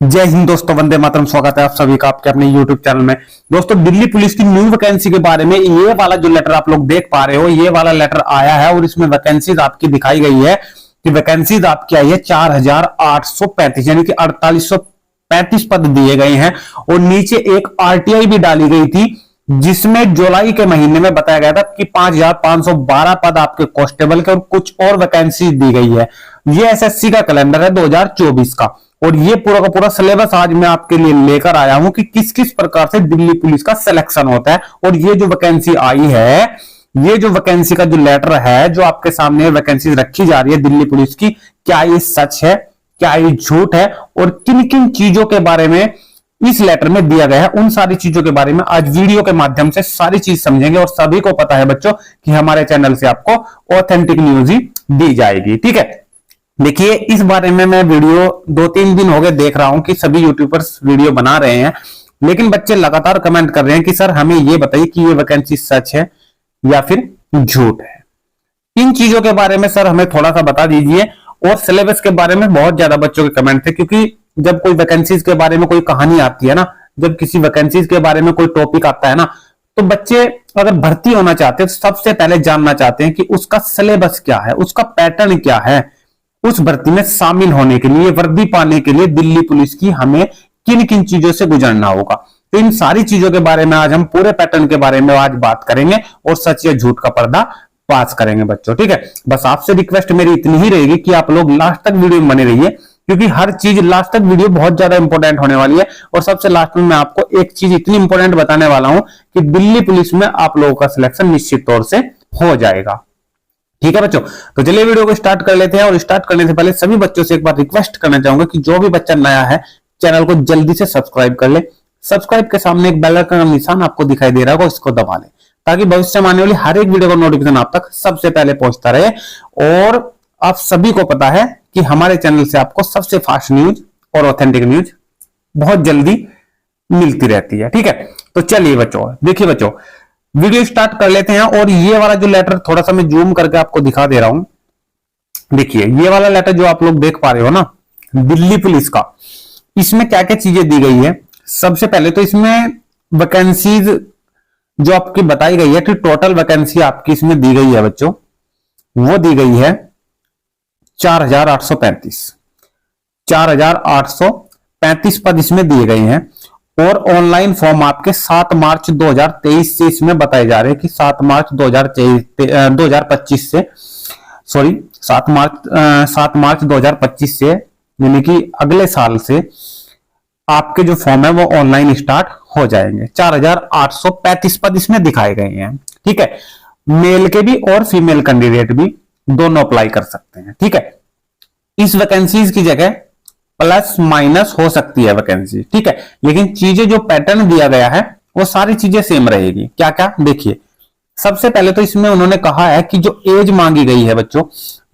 जय हिंद दोस्तों, वंदे मातरम। स्वागत है आप सभी का आपके अपने YouTube चैनल में। दोस्तों, दिल्ली पुलिस की न्यू वैकेंसी के बारे में ये वाला जो लेटर आप लोग देख पा रहे हो, ये वाला लेटर आया है और इसमें वैकेंसीज आपकी दिखाई गई है कि वैकेंसीज आपकी आई है 4835, यानी कि 4835 पद दिए गए हैं। और नीचे एक RTI भी डाली गई थी जिसमें जुलाई के महीने में बताया गया था कि 5512 पद आपके कांस्टेबल के और कुछ और वैकेंसी दी गई है। ये SSC का कैलेंडर है 2024 का। और ये पूरा का पूरा सिलेबस आज मैं आपके लिए लेकर आया हूं कि किस किस प्रकार से दिल्ली पुलिस का सिलेक्शन होता है। और ये जो वैकेंसी आई है, ये जो वैकेंसी का जो लेटर है, जो आपके सामने वैकेंसी रखी जा रही है दिल्ली पुलिस की, क्या ये सच है, क्या ये झूठ है, और किन किन चीजों के बारे में इस लेटर में दिया गया है, उन सारी चीजों के बारे में आज वीडियो के माध्यम से सारी चीज समझेंगे। और सभी को पता है बच्चों कि हमारे चैनल से आपको ऑथेंटिक न्यूज ही दी जाएगी। ठीक है, देखिए इस बारे में मैं वीडियो 2-3 दिन हो गए देख रहा हूं कि सभी यूट्यूबर्स वीडियो बना रहे हैं, लेकिन बच्चे लगातार कमेंट कर रहे हैं कि सर हमें ये बताइए कि ये वैकेंसी सच है या फिर झूठ है। इन चीजों के बारे में सर हमें थोड़ा सा बता दीजिए। और सिलेबस के बारे में बहुत ज्यादा बच्चों के कमेंट थे, क्योंकि जब कोई वैकेंसीज के बारे में कोई कहानी आती है ना, जब किसी वैकेंसीज के बारे में कोई टॉपिक आता है ना, तो बच्चे अगर भर्ती होना चाहते हैं तो सबसे पहले जानना चाहते हैं कि उसका सिलेबस क्या है, उसका पैटर्न क्या है। उस भर्ती में शामिल होने के लिए, वर्दी पाने के लिए दिल्ली पुलिस की हमें किन किन चीजों से गुजरना होगा। तो इन सारी चीजों के बारे में आज हम पूरे पैटर्न के बारे में आज बात करेंगे और सच या झूठ का पर्दा पास करेंगे बच्चों। ठीक है, बस आपसे रिक्वेस्ट मेरी इतनी ही रहेगी कि आप लोग लास्ट तक वीडियो में बने रहिए, क्योंकि हर चीज लास्ट तक वीडियो बहुत ज्यादा इंपॉर्टेंट होने वाली है। और सबसे लास्ट में मैं आपको एक चीज इतनी इंपॉर्टेंट बताने वाला हूं कि दिल्ली पुलिस में आप लोगों का सिलेक्शन निश्चित तौर से हो जाएगा। ठीक है बच्चों, तो चलिए वीडियो को स्टार्ट कर लेते हैं। और स्टार्ट करने से पहले सभी बच्चों से एक बार रिक्वेस्ट करना चाहूंगा कि जो भी बच्चा नया है चैनल को जल्दी से सब्सक्राइब कर ले। सब्सक्राइब के सामने एक बेल आइकन का निशान आपको दिखाई दे रहा होगा, इसको दबा ले, ताकि भविष्य में आने वाली हर एक वीडियो का नोटिफिकेशन आप तक सबसे पहले पहुंचता रहे। और आप सभी को पता है कि हमारे चैनल से आपको सबसे फास्ट न्यूज और ऑथेंटिक न्यूज बहुत जल्दी मिलती रहती है। ठीक है, तो चलिए बच्चों, देखिए बच्चों, वीडियो स्टार्ट कर लेते हैं। और ये वाला जो लेटर थोड़ा सा मैं जूम करके आपको दिखा दे रहा हूं। देखिए ये वाला लेटर जो आप लोग देख पा रहे हो ना, दिल्ली पुलिस का, इसमें क्या क्या चीजें दी गई है। सबसे पहले तो इसमें वैकेंसीज जो आपकी बताई गई है कि टोटल वैकेंसी आपकी इसमें दी गई है बच्चों, वो दी गई है 4835। 4835 पद इसमें दिए गए हैं। और ऑनलाइन फॉर्म आपके 7 मार्च 2023 से इसमें बताए जा रहे हैं कि 7 मार्च 2025 से, सॉरी 7 मार्च 2025 से, यानी कि अगले साल से आपके जो फॉर्म है वो ऑनलाइन स्टार्ट हो जाएंगे। 4835 पद इसमें दिखाए गए हैं। ठीक है, मेल के भी और फीमेल कैंडिडेट भी दोनों अप्लाई कर सकते हैं। ठीक है, इस वैकेंसीज की जगह प्लस माइनस हो सकती है वैकेंसी। ठीक है, लेकिन चीजें जो पैटर्न दिया गया है वो सारी चीजें सेम रहेगी। क्या क्या देखिए, सबसे पहले तो इसमें उन्होंने कहा है कि जो एज मांगी गई है बच्चों,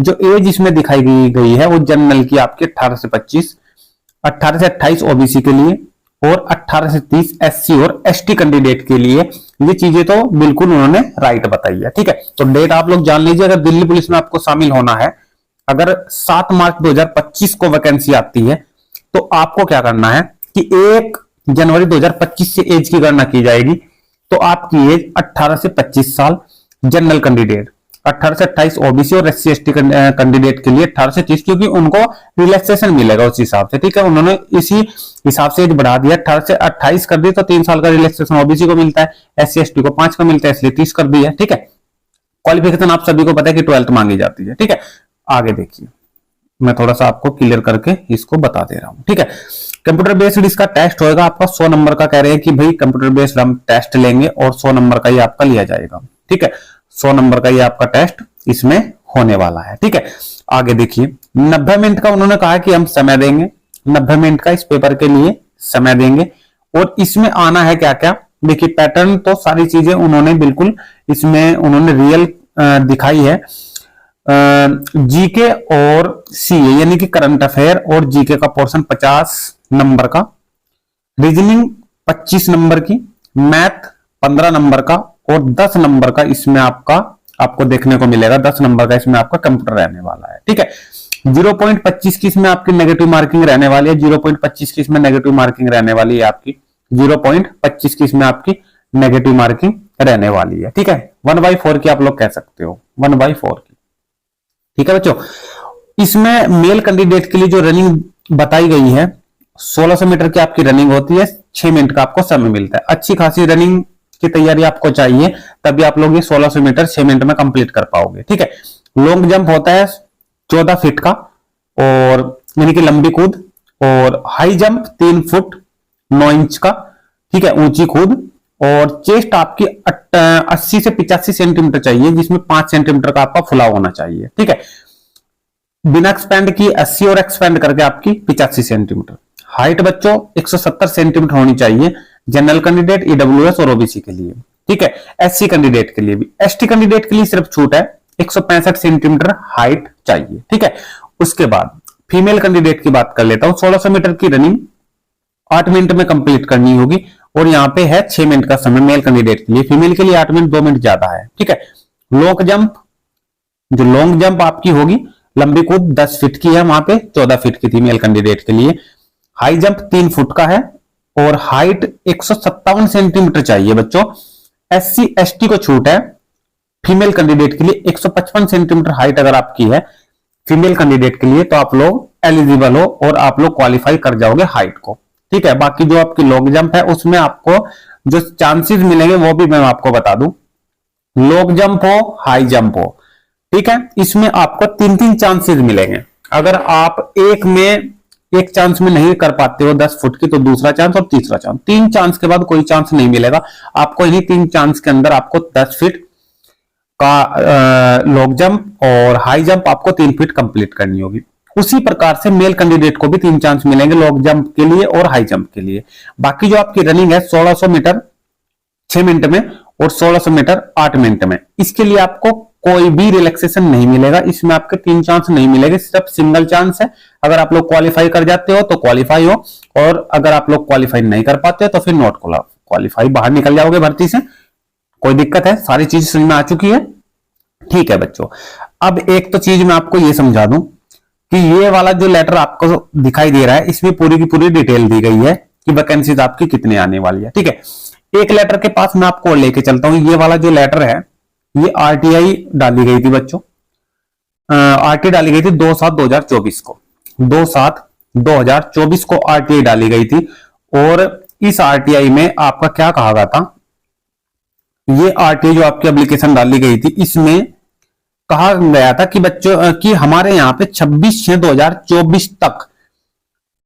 जो एज इसमें दिखाई गई है वो जनरल की आपके 18 से 25, 18 से 28 ओबीसी के लिए, और 18 से 30 SC और ST कैंडिडेट के लिए। ये चीजें तो बिल्कुल उन्होंने राइट बताई है। ठीक है, तो डेट आप लोग जान लीजिए। अगर दिल्ली पुलिस में आपको शामिल होना है, अगर 7 मार्च 2025 को वैकेंसी आती है, तो आपको क्या करना है कि 1 जनवरी 2025 से एज की गणना की जाएगी। तो आपकी एज 18 से 25 साल जनरल कैंडिडेट, 18 से 28 ओबीसी और SC ST कैंडिडेट के लिए 18 से 30, क्योंकि उनको रिलैक्सेशन मिलेगा उस हिसाब से। ठीक है, उन्होंने इसी हिसाब से एज बढ़ा दिया, 18 से 28 कर दी तो 3 साल का रिलैक्सेशन ओबीसी को मिलता है, SC ST को 5 का मिलता है, इसलिए 30 कर दिया। ठीक है, क्वालिफिकेशन आप सभी को पता है कि 12th मांगी जाती है। ठीक है, आगे देखिए, मैं थोड़ा सा आपको क्लियर करके इसको बता दे रहा हूं। ठीक है, कंप्यूटर बेस्ड इसका टेस्ट होगा आपका 100 नंबर का। कह रहे हैं कि भाई कंप्यूटर बेस्ड हम टेस्ट लेंगे और 100 नंबर का ये आपका लिया जाएगा। ठीक है, 100 नंबर का ये आपका टेस्ट इसमें होने वाला है। ठीक है, आगे देखिए, 90 मिनट का उन्होंने कहा कि हम समय देंगे, 90 मिनट का इस पेपर के लिए समय देंगे। और इसमें आना है क्या क्या, देखिए पैटर्न तो सारी चीजें उन्होंने बिल्कुल इसमें उन्होंने रियल दिखाई है। जीके और सीए यानी कि करंट अफेयर और जीके का पोर्शन 50 नंबर का, रीजनिंग 25 नंबर की, मैथ 15 नंबर का, और 10 नंबर का इसमें आपको देखने को मिलेगा, 10 नंबर का इसमें आपका कंप्यूटर रहने वाला है। ठीक है, 0.25 की इसमें आपकी नेगेटिव मार्किंग रहने वाली है, 0.25 की इसमें नेगेटिव मार्किंग रहने वाली है आपकी, 0.25 की इसमें आपकी नेगेटिव मार्किंग रहने वाली है। ठीक है, 1/4 की आप लोग कह सकते हो, 1/4 की। ठीक है बच्चों, इसमें मेल कैंडिडेट के लिए जो रनिंग बताई गई है 1600 मीटर की आपकी रनिंग होती है, 6 मिनट का आपको समय मिलता है। अच्छी खासी रनिंग की तैयारी आपको चाहिए, तभी आप लोग ये 1600 मीटर 6 मिनट में कंप्लीट कर पाओगे। ठीक है, लॉन्ग जंप होता है 14 फीट का, और यानी कि लंबी कूद, और हाई जंप 3 फुट 9 इंच का, ठीक है, ऊंची कूद, और चेस्ट आपकी 80 से 85 सेंटीमीटर चाहिए, जिसमें 5 सेंटीमीटर का आपका फुलाव होना चाहिए। ठीक है, बिना एक्सपेंड की 80 और एक्सपेंड करके आपकी 85 सेंटीमीटर। हाइट बच्चों 170 सेंटीमीटर होनी चाहिए, जनरल कैंडिडेट, ईडब्ल्यूएस और ओबीसी के लिए। ठीक है, एससी कैंडिडेट के लिए भी। एसटी कैंडिडेट के लिए सिर्फ छूट है, 165 सेंटीमीटर हाइट चाहिए। ठीक है, उसके बाद फीमेल कैंडिडेट की बात कर लेता हूं। 1600 मीटर की रनिंग 8 मिनट में कंप्लीट करनी होगी, और यहां पे है 6 मिनट का समय मेल कैंडिडेट के लिए, फीमेल के लिए 8 मिनट 2 मिनट ज्यादा है। ठीक है, लॉन्ग जंप, जो लॉन्ग जंप आपकी होगी, लंबी कूद 10 फीट की है, वहां पे 14 फीट की थी मेल कैंडिडेट के लिए। हाई जंप 3 फुट का है, और हाइट 157 सेंटीमीटर चाहिए बच्चों। एससी एसटी को छूट है, फीमेल कैंडिडेट के लिए 155 सेंटीमीटर हाइट अगर आपकी है फीमेल कैंडिडेट के लिए, तो आप लोग एलिजिबल हो और आप लोग क्वालिफाई कर जाओगे हाइट को। ठीक है, बाकी जो आपकी लॉन्ग जंप है उसमें आपको जो चांसेस मिलेंगे वो भी मैं आपको बता दूं। लॉन्ग जंप हो, हाई जंप हो, ठीक है, इसमें आपको 3-3 चांसेस मिलेंगे। अगर आप एक चांस में नहीं कर पाते हो 10 फुट की, तो दूसरा चांस और तीसरा चांस, 3 चांस के बाद कोई चांस नहीं मिलेगा आपको। इन्हीं 3 चांस के अंदर आपको 10 फीट का लॉन्ग जंप और हाई जंप आपको 3 फीट कंप्लीट करनी होगी। उसी प्रकार से मेल कैंडिडेट को भी 3 चांस मिलेंगे लॉन्ग जंप के लिए और हाई जंप के लिए। बाकी जो आपकी रनिंग है 1600 मीटर 6 मिनट में और 1600 मीटर 8 मिनट में, इसके लिए आपको कोई भी रिलैक्सेशन नहीं मिलेगा। इसमें आपके 3 चांस नहीं मिलेंगे, सिर्फ सिंगल चांस है। अगर आप लोग क्वालिफाई कर जाते हो तो क्वालिफाई हो, और अगर आप लोग क्वालिफाई नहीं कर पाते हो तो फिर नॉट क्वालिफाई, बाहर निकल जाओगे भर्ती से। कोई दिक्कत है? सारी चीज समझ में आ चुकी है? ठीक है बच्चों, अब एक तो चीज मैं आपको ये समझा दूं कि ये वाला जो लेटर आपको दिखाई दे रहा है, इसमें पूरी की पूरी डिटेल दी गई है कि वैकेंसीज आपकी कितने आने वाली है। ठीक है, एक लेटर के पास मैं आपको लेके चलता हूं। ये वाला जो लेटर है, ये आरटीआई डाली गई थी बच्चों, आरटीआई डाली गई थी 2/7/2024 को, 2/7/2024 को आरटीआई डाली गई थी। और इस आरटीआई में आपका क्या कहा गया था, ये आरटीआई जो आपकी एप्लीकेशन डाली गई थी, इसमें कहा गया था कि बच्चों कि हमारे यहाँ पे 26/6/2024 तक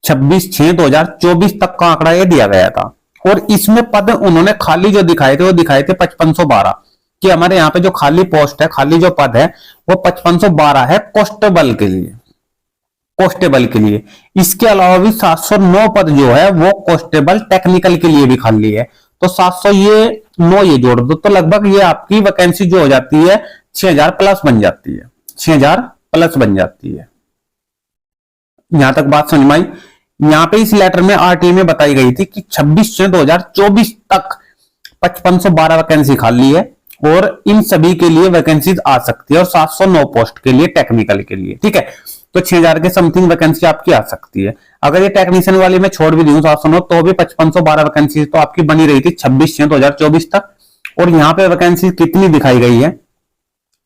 26/6/2024 तक का आंकड़ा ये दिया गया था। और इसमें पद उन्होंने खाली जो दिखाए थे वो दिखाए थे 5512, कि हमारे यहाँ पे जो खाली पोस्ट है, खाली जो पद है वो 5512 है कांस्टेबल के लिए, कांस्टेबल के लिए। इसके अलावा भी 709 पद जो है वो कांस्टेबल टेक्निकल के लिए भी खाली है। तो 700 ये 9 ये जोड़ दो तो लगभग ये आपकी वैकेंसी जो हो जाती है 6000 प्लस बन जाती है, 6000 प्लस बन जाती है। यहां तक बात समझ में आई? यहां पे इस लेटर में आरटीआई में बताई गई थी कि 26/6/2024 तक 5512 वैकेंसी खाली है, और इन सभी के लिए वैकेंसीज आ सकती है, और 709 पोस्ट के लिए टेक्निकल के लिए। ठीक है, तो 6000 के समथिंग वैकेंसी आपकी आ सकती है। अगर ये टेक्नीशियन वाली मैं छोड़ भी दूं 709, तो भी 5512 वैकेंसी तो आपकी बनी रही थी 26/6/2024 तक। और यहाँ पे वैकेंसी कितनी दिखाई गई है,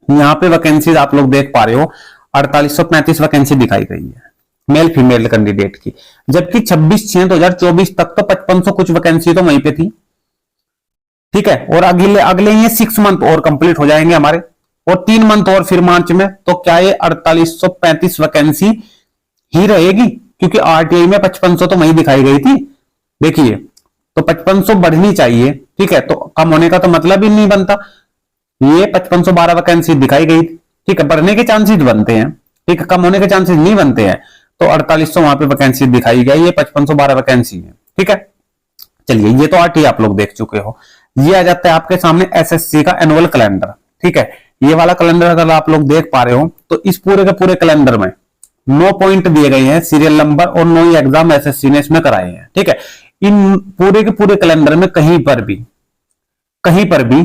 यहाँ पे वैकेंसीज आप लोग देख पा रहे हो 4835 वैकेंसी दिखाई गई है मेल फीमेल कैंडिडेट की, जबकि 26/6/2024 तक तो 5500 कुछ वैकेंसी तो वहीं पे थी। ठीक है, और अगले ये 6 मंथ और कंप्लीट हो जाएंगे हमारे, और 3 मंथ और फिर मार्च में, तो क्या ये 4835 वैकेंसी ही रहेगी, क्योंकि आरटीआई में 5500 तो वहीं दिखाई गई थी। देखिए, तो 5500 बढ़नी चाहिए। ठीक है, तो कम होने का तो मतलब ही नहीं बनता। ये 5512 वैकेंसी दिखाई गई थी, ठीक है, बढ़ने के चांसेस बनते हैं, ठीक है, कम होने के चांसेस नहीं बनते हैं। तो 4800 वहां पे वैकेंसी दिखाई गई, ये 5512 वैकेंसी है। ठीक है, चलिए, ये तो आरटीआई आप लोग देख चुके हो। ये आ जाता है आपके सामने एसएससी का एनुअल कैलेंडर। ठीक है, ये वाला कैलेंडर अगर आप लोग देख पा रहे हो, तो इस पूरे के पूरे कैलेंडर में 9 पॉइंट दिए गए हैं, सीरियल नंबर, और 9 ही एग्जाम एसएससी ने इसमें कराए हैं। ठीक है, इन पूरे के पूरे कैलेंडर में कहीं पर भी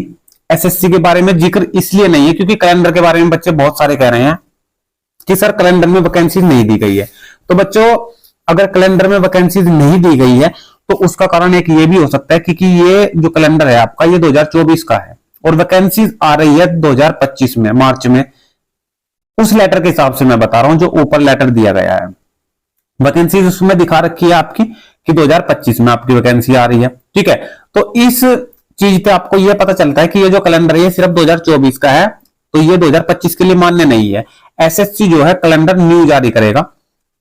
एसएससी के बारे में जिक्र इसलिए नहीं है क्योंकि कैलेंडर के बारे में बच्चे बहुत सारे कह रहे हैं कि सर कैलेंडर में वैकेंसीज नहीं दी गई है। तो बच्चों अगर कैलेंडर में वैकेंसीज नहीं दी गई है तो उसका कारण एक ये भी हो सकता है क्योंकि ये जो कैलेंडर है आपका ये 2024 का है और वैकेंसीज आ रही है 2025 में मार्च में। उस लेटर के हिसाब से मैं बता रहा हूं जो ऊपर लेटर दिया गया है, वैकेंसीज उसमें दिखा रखी है आपकी कि 2025 में आपकी वैकेंसी आ रही है। ठीक है, तो इस चीज पे आपको यह पता चलता है कि ये जो कैलेंडर है सिर्फ 2024 का है, तो ये 2025 के लिए मान्य नहीं है। एसएससी जो है कैलेंडर न्यू जारी करेगा,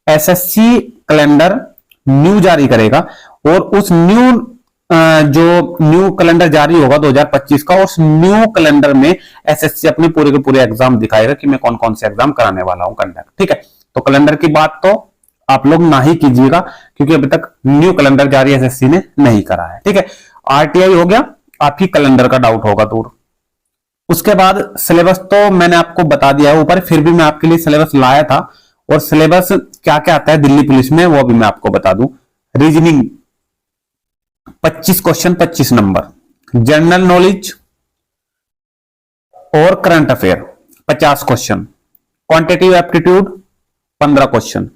एसएससी कैलेंडर न्यू जारी करेगा और उस न्यू जो न्यू कैलेंडर जारी होगा 2025 का, उस न्यू कैलेंडर में एसएससी अपने पूरे के पूरे एग्जाम दिखाएगा कि मैं कौन कौन से एग्जाम कराने वाला हूं कंडक्ट। ठीक है, तो कैलेंडर की बात तो आप लोग ना ही कीजिएगा क्योंकि अभी तक न्यू कैलेंडर जारी एसएससी ने नहीं करा है। ठीक है, आरटीआई हो गया, आपकी कैलेंडर का डाउट होगा दूर। उसके बाद सिलेबस तो मैंने आपको बता दिया है ऊपर, फिर भी मैं आपके लिए सिलेबस लाया था और सिलेबस क्या क्या आता है दिल्ली पुलिस में वो भी मैं आपको बता दूं। Reasoning 25 question 25 number, general knowledge और current affair 50 question, quantitative aptitude 15 question,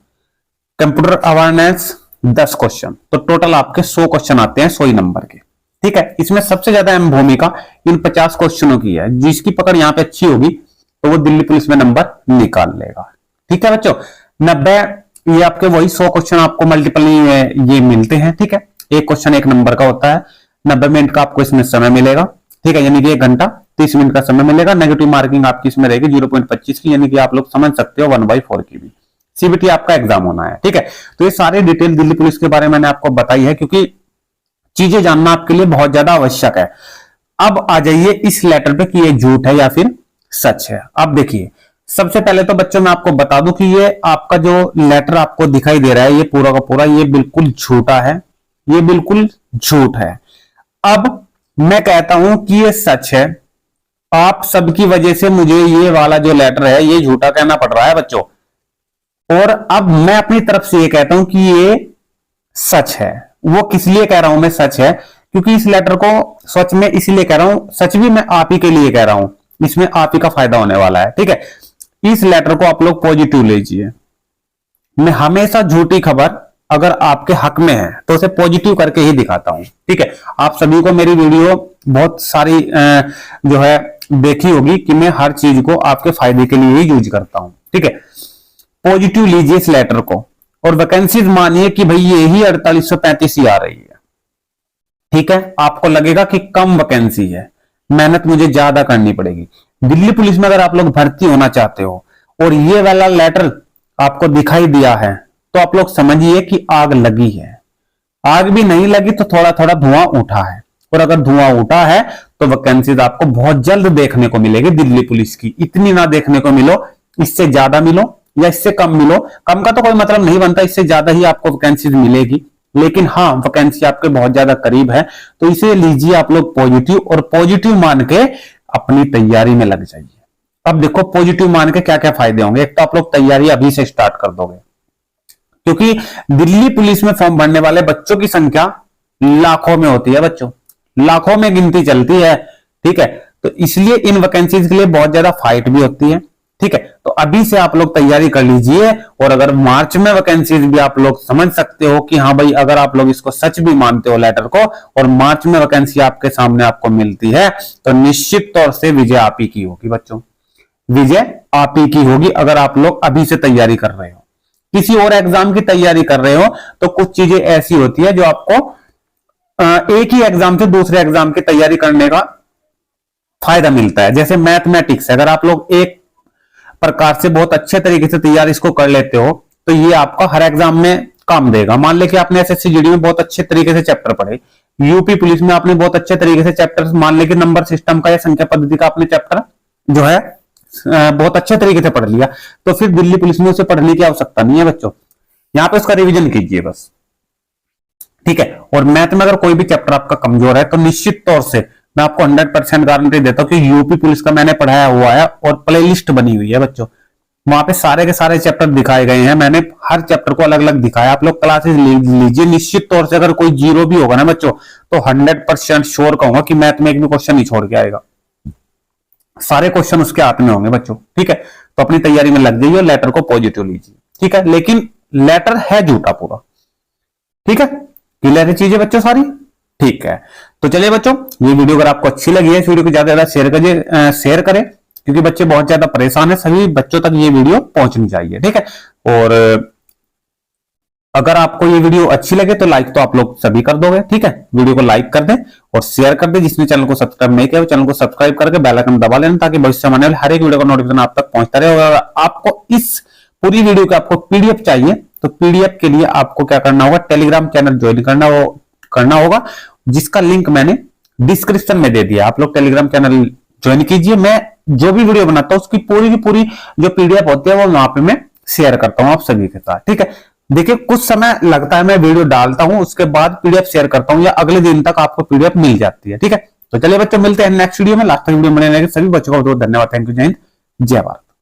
computer awareness 10 question, तो टोटल आपके 100 क्वेश्चन आते हैं 100 ही नंबर के। ठीक है, इसमें सबसे ज्यादा अहम भूमिका इन 50 क्वेश्चनों की है। जिसकी पकड़ यहां पे अच्छी होगी तो वो दिल्ली पुलिस में नंबर निकाल लेगा। ठीक है बच्चों, 90 ये आपके वही 100 क्वेश्चन आपको मल्टीपल ये मिलते हैं। ठीक है, एक क्वेश्चन 1 नंबर का होता है, 90 मिनट का आपको इसमें समय मिलेगा। ठीक है, यानी कि 1 घंटा 30 मिनट का समय मिलेगा। नेगेटिव मार्किंग आपकी इसमें रहेगी 0.25 की, यानी कि आप लोग समझ सकते हो 1/4 की भी। सीबीटी आपका एग्जाम होना है। ठीक है, तो ये सारी डिटेल दिल्ली पुलिस के बारे में मैंने आपको बताई है क्योंकि चीजें जानना आपके लिए बहुत ज्यादा आवश्यक है। अब आ जाइए इस लेटर पे कि ये झूठ है या फिर सच है। अब देखिए, सबसे पहले तो बच्चों मैं आपको बता दूं कि ये आपका जो लेटर आपको दिखाई दे रहा है ये पूरा का पूरा ये बिल्कुल झूठा है, ये बिल्कुल झूठ है। अब मैं कहता हूं कि ये सच है, आप सबकी वजह से मुझे ये वाला जो लेटर है ये झूठा कहना पड़ रहा है बच्चों। और अब मैं अपनी तरफ से ये कहता हूं कि ये सच है। वो किस लिए कह रहा हूं मैं सच है, क्योंकि इस लेटर को सच में इसीलिए कह रहा हूं, सच भी मैं आप ही के लिए कह रहा हूं, इसमें आप ही का फायदा होने वाला है। ठीक है, इस लेटर को आप लोग पॉजिटिव लीजिए। मैं हमेशा झूठी खबर अगर आपके हक में है तो उसे पॉजिटिव करके ही दिखाता हूं। ठीक है, आप सभी को मेरी वीडियो बहुत सारी जो है देखी होगी कि मैं हर चीज को आपके फायदे के लिए ही यूज करता हूं। ठीक है, पॉजिटिव लीजिए इस लेटर को और वैकेंसीज मानिए कि भाई यही 4835 ही आ रही है। ठीक है, आपको लगेगा कि कम वैकेंसी है, मेहनत मुझे ज्यादा करनी पड़ेगी। दिल्ली पुलिस में अगर आप लोग भर्ती होना चाहते हो और ये वाला लेटर आपको दिखाई दिया है तो आप लोग समझिए कि आग लगी है। आग भी नहीं लगी तो थोड़ा थोड़ा धुआं उठा है, और अगर धुआं उठा है तो वैकेंसीज आपको बहुत जल्द देखने को मिलेगी दिल्ली पुलिस की। इतनी ना देखने को मिलो, इससे ज्यादा मिलो या इससे कम मिलो, कम का तो कोई मतलब नहीं बनता, इससे ज्यादा ही आपको वैकेंसीज मिलेगी। लेकिन हाँ, वैकेंसी आपके बहुत ज्यादा करीब है तो इसे लीजिए आप लोग पॉजिटिव, और पॉजिटिव मान के अपनी तैयारी में लग जाइए। अब देखो पॉजिटिव मान के क्या क्या फायदे होंगे। एक तो आप लोग तैयारी अभी से स्टार्ट कर दोगे, क्योंकि दिल्ली पुलिस में फॉर्म भरने वाले बच्चों की संख्या लाखों में होती है बच्चों, लाखों में गिनती चलती है। ठीक है, तो इसलिए इन वैकेंसीज के लिए बहुत ज्यादा फाइट भी होती है। ठीक है, तो अभी से आप लोग तैयारी कर लीजिए, और अगर मार्च में वैकेंसीज भी आप लोग समझ सकते हो कि हाँ भाई अगर आप लोग इसको सच भी मानते हो लेटर को, और मार्च में वैकेंसी आपके सामने आपको मिलती है तो निश्चित तौर से विजय आप ही की होगी बच्चों, विजय आप ही की होगी। अगर आप लोग अभी से तैयारी कर रहे हो, किसी और एग्जाम की तैयारी कर रहे हो तो कुछ चीजें ऐसी होती है जो आपको एक ही एग्जाम से दूसरे एग्जाम की तैयारी करने का फायदा मिलता है। जैसे मैथमेटिक्स, अगर आप लोग एक प्रकार से बहुत अच्छे तरीके से तैयारी इसको कर लेते हो तो ये आपका हर एग्जाम में काम देगा। मान ले कि आपने एसएससी जीडी में बहुत अच्छे तरीके से चैप्टर पढ़े, यूपी पुलिस में आपने बहुत अच्छे तरीके से चैप्टर, मान ले कि नंबर सिस्टम का या संख्या पद्धति का आपने चैप्टर जो है बहुत अच्छे तरीके से पढ़ लिया, तो फिर दिल्ली पुलिस में उसे पढ़ने की आवश्यकता नहीं है बच्चों, यहां पे उसका रिवीजन कीजिए बस। ठीक है, और मैथ में अगर कोई भी चैप्टर आपका कमजोर है तो निश्चित तौर से मैं आपको 100% गारंटी देता हूं कि यूपी पुलिस का मैंने पढ़ाया हुआ है और प्लेलिस्ट बनी हुई है बच्चों, वहां पे सारे के सारे चैप्टर दिखाए गए हैं, मैंने हर चैप्टर को अलग अलग दिखाया। आप लोग क्लासेस लीजिए, निश्चित तौर से अगर कोई जीरो भी होगा ना बच्चों तो 100% श्योर कहूंगा कि मैथ में एक भी क्वेश्चन नहीं छोड़ के आएगा, सारे क्वेश्चन उसके हाथ में होंगे बच्चों। ठीक है, तो अपनी तैयारी में लग जाइए, लेटर को पॉजिटिव लीजिए, ठीक है। लेकिन लेटर है झूठा पूरा, ठीक है। क्लियर है चीजें बच्चों सारी, ठीक है। तो चलिए बच्चों, ये वीडियो अगर आपको अच्छी लगी है, इस वीडियो को ज्यादा से ज्यादा शेयर करिए, शेयर करें, क्योंकि बच्चे बहुत ज्यादा परेशान है, सभी बच्चों तक ये वीडियो पहुंचनी चाहिए, ठीक है। और अगर आपको ये वीडियो अच्छी लगे तो लाइक तो आप लोग सभी कर दोगे, ठीक है। वीडियो को लाइक कर दें और शेयर कर दें। जिसने चैनल को सब्सक्राइब नहीं किया वो चैनल को सब्सक्राइब करके बेल आइकन दबा लेना, ताकि भविष्य में आने वाले हर एक वीडियो का नोटिफिकेशन आप तक पहुंचता रहे। और आपको इस पूरी वीडियो का आपको पीडीएफ चाहिए, तो पीडीएफ के लिए आपको क्या करना होगा, टेलीग्राम चैनल ज्वाइन करना होगा, जिसका लिंक मैंने डिस्क्रिप्शन में दे दिया। आप लोग टेलीग्राम चैनल ज्वाइन कीजिए। मैं जो भी वीडियो बनाता हूं उसकी पूरी की पूरी जो पीडीएफ होती है वो वहां पे मैं शेयर करता हूं आप सभी के साथ, ठीक है। देखिए कुछ समय लगता है, मैं वीडियो डालता हूं उसके बाद पीडीएफ शेयर करता हूं, या अगले दिन तक आपको पीडीएफ मिल जाती है, ठीक है। तो चलिए बच्चों, मिलते हैं नेक्स्ट वीडियो में। लास्ट तक वीडियो बने रहेंगे। सभी बच्चों को बहुत धन्यवाद। Thank you. जय हिंद, जय भारत।